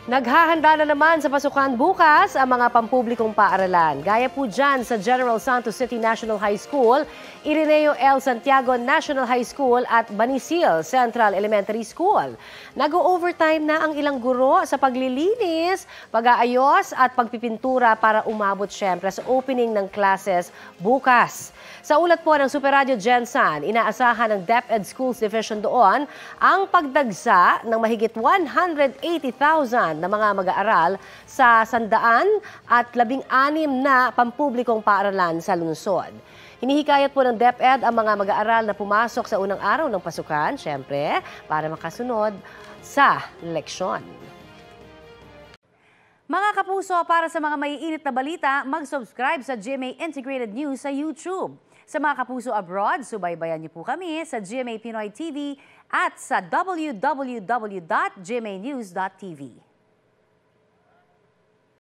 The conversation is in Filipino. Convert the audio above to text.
Naghahanda na naman sa pasukan bukas ang mga pampublikong paaralan. Gaya po dyan sa General Santos City National High School, Irineo L. Santiago National High School at Banisil Central Elementary School. Nag-overtime na ang ilang guro sa paglilinis, pag-aayos at pagpipintura para umabot syempre sa opening ng classes bukas. Sa ulat po ng Super Radio Gensan, inaasahan ng DepEd Schools Division doon ang pagdagsa ng mahigit 180,000 na mga mag-aaral sa 116 na pampublikong paaralan sa lungsod. Hinihikayat po ng DepEd ang mga mag-aaral na pumasok sa unang araw ng pasukan, syempre, para makasunod sa leksyon. Mga kapuso, para sa mga maiinit na balita, mag-subscribe sa GMA Integrated News sa YouTube. Sa mga kapuso abroad, subaybayan niyo po kami sa GMA Pinoy TV at sa www.gmanews.tv.